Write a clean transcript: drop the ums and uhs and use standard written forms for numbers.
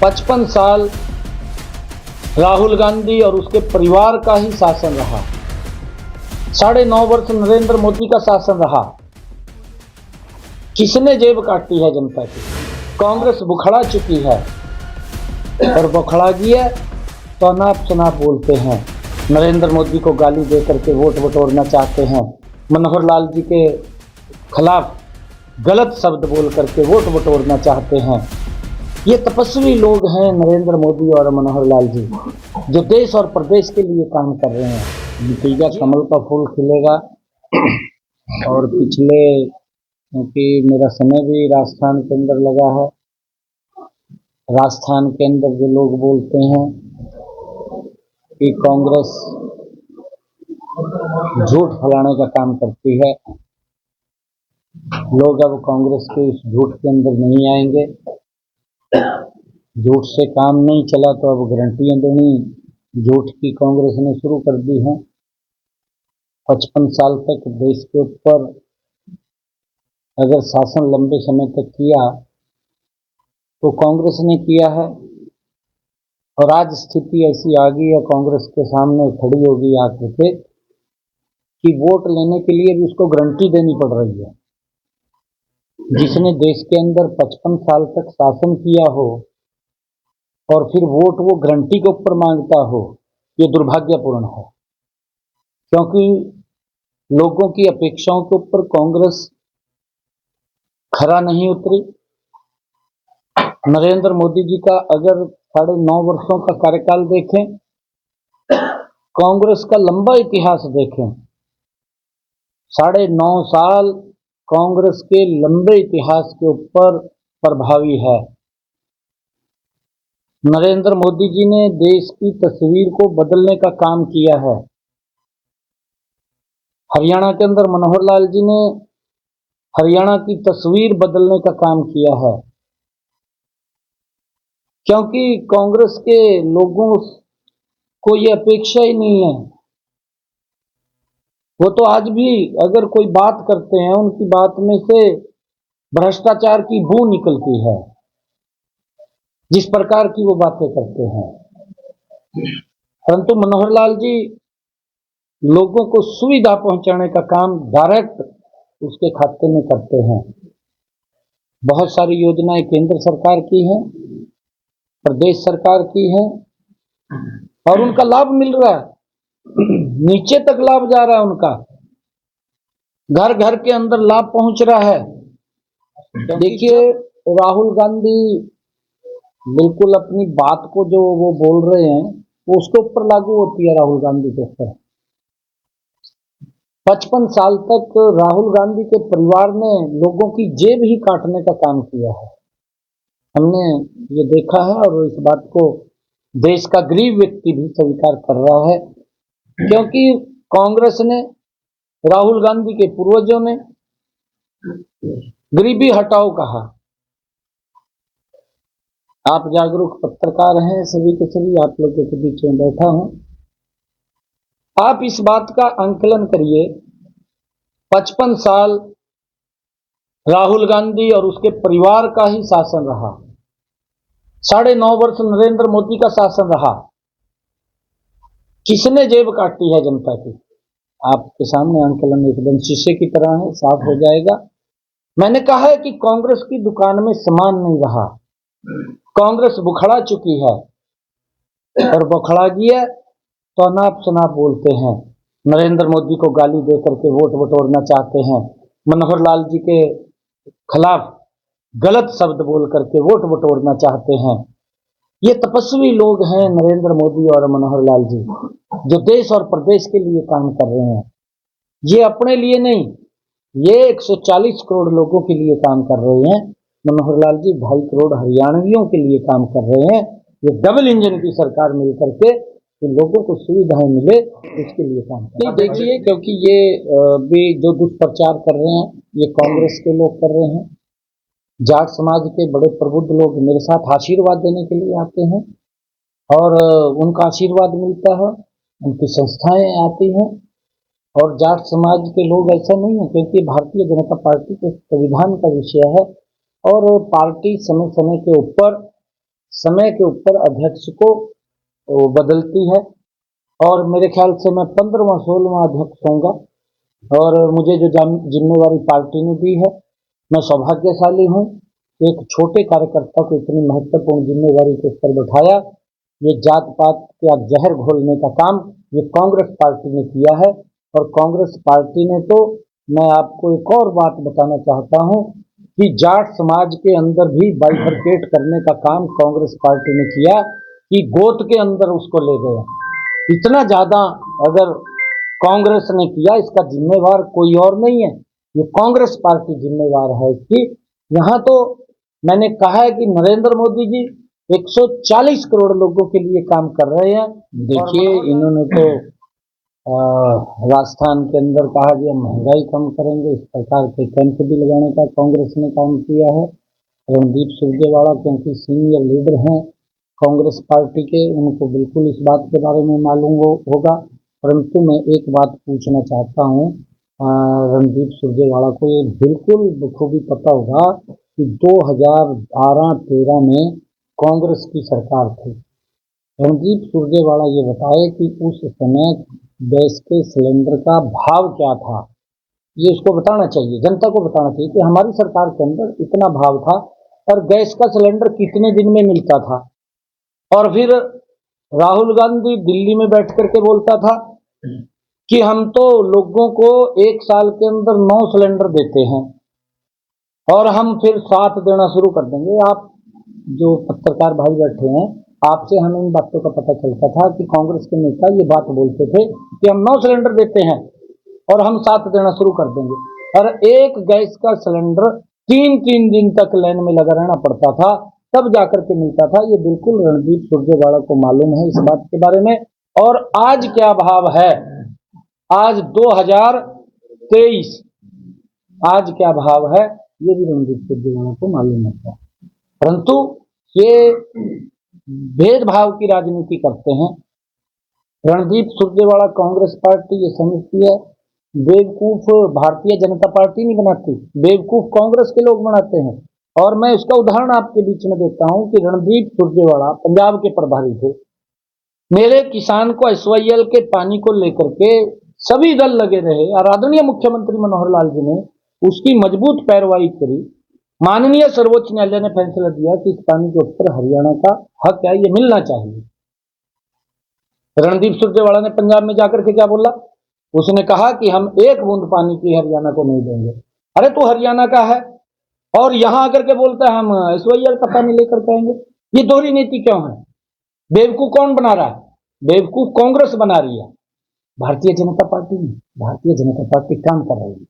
55 साल राहुल गांधी और उसके परिवार का ही शासन रहा। 9.5 वर्ष नरेंद्र मोदी का शासन रहा। किसने जेब काटी है जनता की? कांग्रेस बुखड़ा चुकी है और बुखड़ा गई है तो अनाप शनाप बोलते हैं। नरेंद्र मोदी को गाली दे करके वोट बटोरना चाहते हैं। मनोहर लाल जी के खिलाफ गलत शब्द बोल करके वोट बटोरना चाहते हैं। ये तपस्वी लोग हैं नरेंद्र मोदी और मनोहर लाल जी, जो देश और प्रदेश के लिए काम कर रहे हैं। नतीजा कमल का फूल खिलेगा। और पिछले, क्योंकि मेरा समय भी राजस्थान के अंदर लगा है, राजस्थान के अंदर जो लोग बोलते हैं कि कांग्रेस झूठ फैलाने का काम करती है, लोग अब कांग्रेस के इस झूठ के अंदर नहीं आएंगे। झूठ से काम नहीं चला तो अब गारंटियां देनी झूठ की कांग्रेस ने शुरू कर दी है। 55 साल तक देश के ऊपर अगर शासन लंबे समय तक किया तो कांग्रेस ने किया है, और आज स्थिति ऐसी आ गई है कांग्रेस के सामने खड़ी होगी आकर के कि वोट लेने के लिए भी उसको गारंटी देनी पड़ रही है। जिसने देश के अंदर 55 साल तक शासन किया हो और फिर वोट वो गारंटी के ऊपर मांगता हो, ये दुर्भाग्यपूर्ण है। क्योंकि लोगों की अपेक्षाओं के ऊपर कांग्रेस खरा नहीं उतरी। नरेंद्र मोदी जी का अगर 9.5 वर्षों का कार्यकाल देखें, कांग्रेस का लंबा इतिहास देखें, 9.5 साल कांग्रेस के लंबे इतिहास के ऊपर प्रभावी है। नरेंद्र मोदी जी ने देश की तस्वीर को बदलने का काम किया है। हरियाणा के अंदर मनोहर लाल जी ने हरियाणा की तस्वीर बदलने का काम किया है। क्योंकि कांग्रेस के लोगों को ये अपेक्षा ही नहीं है। वो तो आज भी अगर कोई बात करते हैं, उनकी बात में से भ्रष्टाचार की बू निकलती है, जिस प्रकार की वो बातें करते हैं। परंतु मनोहर लाल जी लोगों को सुविधा पहुंचाने का काम डायरेक्ट उसके खाते में करते हैं। बहुत सारी योजनाएं केंद्र सरकार की हैं, प्रदेश सरकार की हैं, और उनका लाभ मिल रहा है। नीचे तक लाभ जा रहा है उनका, घर घर के अंदर लाभ पहुंच रहा है। देखिए, राहुल गांधी बिल्कुल अपनी बात को जो वो बोल रहे हैं वो उसके ऊपर लागू होती है। राहुल गांधी के ऊपर 55 साल तक राहुल गांधी के परिवार ने लोगों की जेब ही काटने का काम किया है। हमने ये देखा है और इस बात को देश का गरीब व्यक्ति भी स्वीकार कर रहा है। क्योंकि कांग्रेस ने, राहुल गांधी के पूर्वजों ने गरीबी हटाओ कहा। आप जागरूक पत्रकार हैं, सभी के सभी आप लोगों के बीच में बैठा हूं। आप इस बात का आंकलन करिए, 55 साल राहुल गांधी और उसके परिवार का ही शासन रहा। 9.5 वर्ष नरेंद्र मोदी का शासन रहा। किसने जेब काटी है जनता की? आपके सामने आंकलन एकदम शीशे की तरह है, साफ हो जाएगा। मैंने कहा है कि कांग्रेस की दुकान में सामान नहीं रहा। कांग्रेस बुखड़ा चुकी है और बुखड़ा गई है तो अनाप शनाप बोलते हैं। नरेंद्र मोदी को गाली दे करके वोट बटोरना चाहते हैं। मनोहर लाल जी के खिलाफ गलत शब्द बोल करके वोट बटोरना चाहते हैं। ये तपस्वी लोग हैं नरेंद्र मोदी और मनोहर लाल जी, जो देश और प्रदेश के लिए काम कर रहे हैं। ये अपने लिए नहीं, ये 140 करोड़ लोगों के लिए काम कर रहे हैं। मनोहर लाल जी 2.5 करोड़ हरियाणवियों के लिए काम कर रहे हैं। ये डबल इंजन की सरकार मिलकर के कि लोगों को सुविधाएं मिले, इसके लिए काम कर रहे हैं। देखिए, क्योंकि ये भी जो दुष्प्रचार कर रहे हैं ये कांग्रेस के लोग कर रहे हैं। जाट समाज के बड़े प्रबुद्ध लोग मेरे साथ आशीर्वाद देने के लिए आते हैं और उनका आशीर्वाद मिलता है, उनकी संस्थाएं आती हैं। और जाट समाज के लोग ऐसा नहीं है, क्योंकि भारतीय जनता पार्टी के संविधान का विषय है और पार्टी समय समय के ऊपर समय के ऊपर अध्यक्ष को बदलती है और मेरे ख्याल से मैं 15वां 16वां अध्यक्ष होऊंगा और मुझे जो जिम्मेवारी पार्टी ने दी है, मैं सौभाग्यशाली हूँ। एक छोटे कार्यकर्ता को इतनी महत्वपूर्ण जिम्मेवारी के ऊपर बैठाया। ये जात पात का जहर घोलने का काम ये कांग्रेस पार्टी ने किया है और कांग्रेस पार्टी ने तो, मैं आपको एक और बात बताना चाहता हूँ कि जाट समाज के अंदर भी बाइफरकेट करने का काम कांग्रेस पार्टी ने किया कि गोत के अंदर उसको ले गया। इतना ज्यादा अगर कांग्रेस ने किया, इसका जिम्मेवार कोई और नहीं है, ये कांग्रेस पार्टी जिम्मेवार है इसकी। यहाँ तो मैंने कहा है कि नरेंद्र मोदी जी 140 करोड़ लोगों के लिए काम कर रहे हैं। देखिए, इन्होंने तो राजस्थान के अंदर कहा कि हम महंगाई कम करेंगे, इस प्रकार के कैंप भी लगाने का कांग्रेस ने काम किया है। रणदीप सुरजेवाला क्योंकि सीनियर लीडर हैं कांग्रेस पार्टी के, उनको बिल्कुल इस बात के बारे में मालूम होगा। परंतु मैं एक बात पूछना चाहता हूँ, रणदीप सुरजेवाला को ये बिल्कुल बखूबी पता होगा कि 2012-13 में कांग्रेस की सरकार थी। रणदीप सुरजेवाला ये बताए कि उस समय गैस के सिलेंडर का भाव क्या था। ये उसको बताना चाहिए, जनता को बताना चाहिए कि हमारी सरकार के अंदर इतना भाव था और गैस का सिलेंडर कितने दिन में मिलता था। और फिर राहुल गांधी दिल्ली में बैठ करके बोलता था कि हम तो लोगों को 1 साल के अंदर 9 सिलेंडर देते हैं और हम फिर 7 देना शुरू कर देंगे। आप जो पत्रकार भाई बैठे हैं, आपसे हमें इन बातों का पता चलता था कि कांग्रेस के नेता ये बात बोलते थे कि हम 9 सिलेंडर देते हैं और हम 7 देना शुरू कर देंगे। और एक गैस का सिलेंडर 3-3 दिन तक लाइन में लगा रहना पड़ता था, तब जाकर के मिलता था। ये बिल्कुल रणदीप सुरजेवाला को मालूम है इस बात के बारे में। और आज क्या भाव है, आज 2023, आज क्या भाव है ये भी रणदीप सुरजेवाला को मालूम है। परंतु ये भेदभाव की राजनीति करते हैं। रणदीप सुरजेवाला कांग्रेस पार्टी ये समझती है बेवकूफ भारतीय जनता पार्टी नहीं बनाती, बेवकूफ कांग्रेस के लोग बनाते हैं। और मैं इसका उदाहरण आपके बीच में देता हूं कि रणदीप सुरजेवाला पंजाब के प्रभारी थे। मेरे किसान को SYL के पानी को लेकर के सभी दल लगे रहे और आदरणीय मुख्यमंत्री मनोहर लाल जी ने उसकी मजबूत पैरवाई करी। माननीय सर्वोच्च न्यायालय ने फैसला दिया कि इस पानी के ऊपर हरियाणा का हक है, ये मिलना चाहिए। रणदीप सुरजेवाला ने पंजाब में जाकर के क्या बोला, उसने कहा कि हम 1 बूंद पानी की हरियाणा को नहीं देंगे। अरे तू हरियाणा का है और यहां आकर के बोलता है हम SYL का पानी लेकर के आएंगे। ये दोहरी नीति क्यों है? बेवकूफ कौन बना रहा है? बेवकूफ कांग्रेस बना रही है, भारतीय जनता पार्टी नहीं। भारतीय जनता पार्टी काम कर रही है।